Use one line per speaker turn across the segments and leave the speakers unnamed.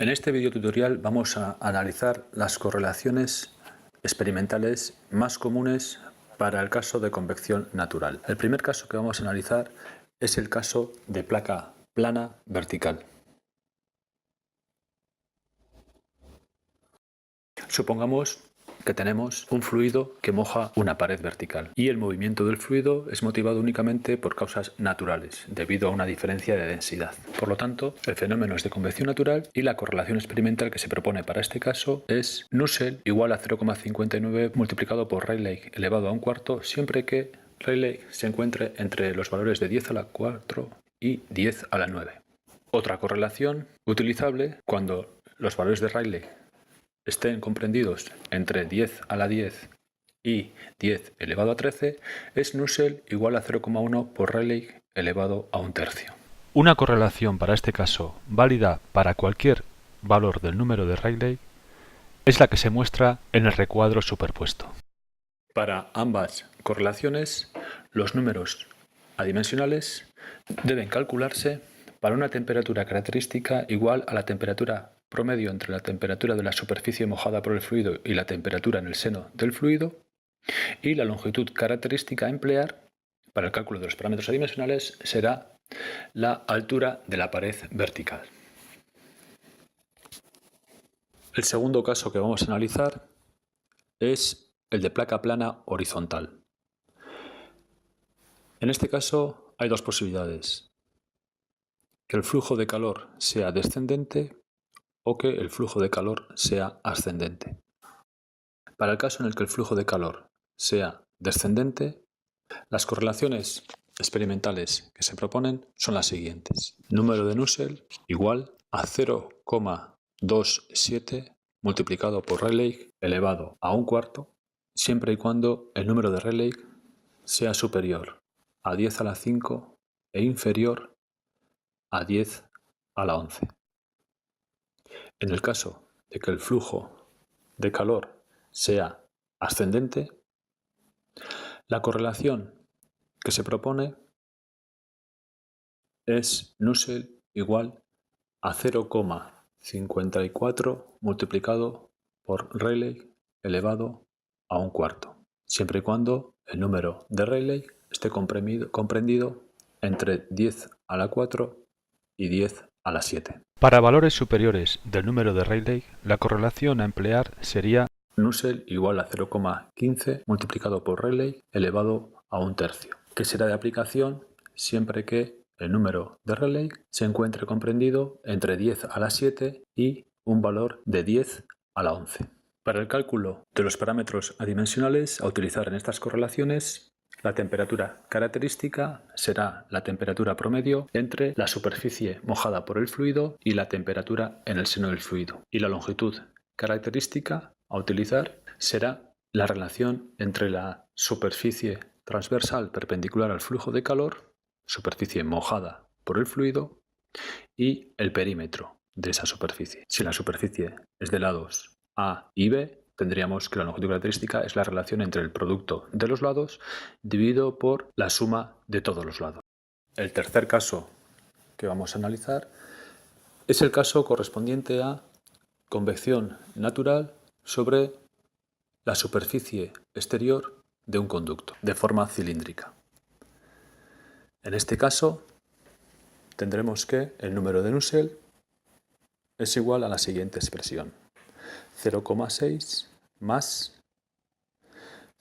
En este video tutorial vamos a analizar las correlaciones experimentales más comunes para el caso de convección natural. El primer caso que vamos a analizar es el caso de placa plana vertical. Supongamos que tenemos un fluido que moja una pared vertical y el movimiento del fluido es motivado únicamente por causas naturales, debido a una diferencia de densidad. Por lo tanto, el fenómeno es de convección natural y la correlación experimental que se propone para este caso es Nusselt igual a 0,59 multiplicado por Rayleigh elevado a un cuarto, siempre que Rayleigh se encuentre entre los valores de 10 a la 4 y 10 a la 9. Otra correlación utilizable cuando los valores de Rayleigh estén comprendidos entre 10 a la 10 y 10 elevado a 13 es Nusselt igual a 0,1 por Rayleigh elevado a un tercio. Una correlación para este caso válida para cualquier valor del número de Rayleigh es la que se muestra en el recuadro superpuesto. Para ambas correlaciones, los números adimensionales deben calcularse para una temperatura característica igual a la temperatura promedio entre la temperatura de la superficie mojada por el fluido y la temperatura en el seno del fluido, y la longitud característica a emplear para el cálculo de los parámetros adimensionales será la altura de la pared vertical. El segundo caso que vamos a analizar es el de placa plana horizontal. En este caso hay dos posibilidades: que el flujo de calor sea descendente o que el flujo de calor sea ascendente. Para el caso en el que el flujo de calor sea descendente, las correlaciones experimentales que se proponen son las siguientes. Número de Nusselt igual a 0,27 multiplicado por Rayleigh elevado a un cuarto, siempre y cuando el número de Rayleigh sea superior a 10 a la 5 e inferior a 10 a la 11. En el caso de que el flujo de calor sea ascendente, la correlación que se propone es Nusselt igual a 0,54 multiplicado por Rayleigh elevado a un cuarto, siempre y cuando el número de Rayleigh esté comprendido entre 10 a la 4 y 10 a la 7. Para valores superiores del número de Rayleigh, la correlación a emplear sería Nusselt igual a 0,15 multiplicado por Rayleigh elevado a un tercio, que será de aplicación siempre que el número de Rayleigh se encuentre comprendido entre 10 a la 7 y un valor de 10 a la 11. Para el cálculo de los parámetros adimensionales a utilizar en estas correlaciones, la temperatura característica será la temperatura promedio entre la superficie mojada por el fluido y la temperatura en el seno del fluido. Y la longitud característica a utilizar será la relación entre la superficie transversal perpendicular al flujo de calor, superficie mojada por el fluido, y el perímetro de esa superficie. Si la superficie es de lados A y B, tendríamos que la longitud característica es la relación entre el producto de los lados dividido por la suma de todos los lados. El tercer caso que vamos a analizar es el caso correspondiente a convección natural sobre la superficie exterior de un conducto de forma cilíndrica. En este caso tendremos que el número de Nusselt es igual a la siguiente expresión: 0,6 más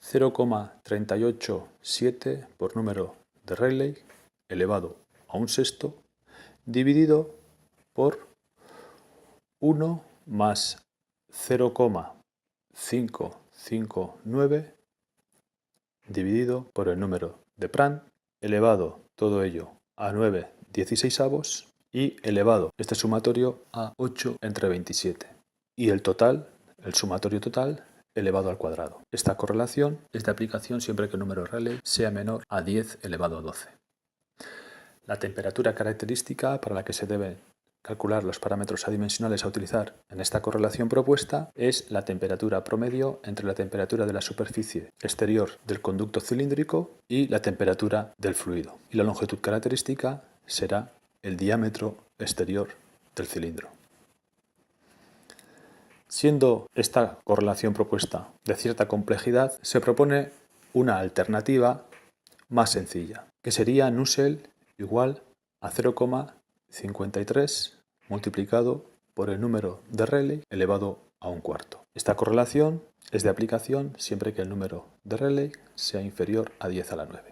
0,387 por número de Rayleigh elevado a un sexto dividido por 1 más 0,559 dividido por el número de Prandtl elevado todo ello a 9/16 y elevado este sumatorio a 8 entre 27. Y el total, el sumatorio total, elevado al cuadrado. Esta correlación es de aplicación siempre que el número Rayleigh sea menor a 10 elevado a 12. La temperatura característica para la que se deben calcular los parámetros adimensionales a utilizar en esta correlación propuesta es la temperatura promedio entre la temperatura de la superficie exterior del conducto cilíndrico y la temperatura del fluido. Y la longitud característica será el diámetro exterior del cilindro. Siendo esta correlación propuesta de cierta complejidad, se propone una alternativa más sencilla, que sería Nusselt igual a 0,53 multiplicado por el número de Rayleigh elevado a un cuarto. Esta correlación es de aplicación siempre que el número de Rayleigh sea inferior a 10 a la 9.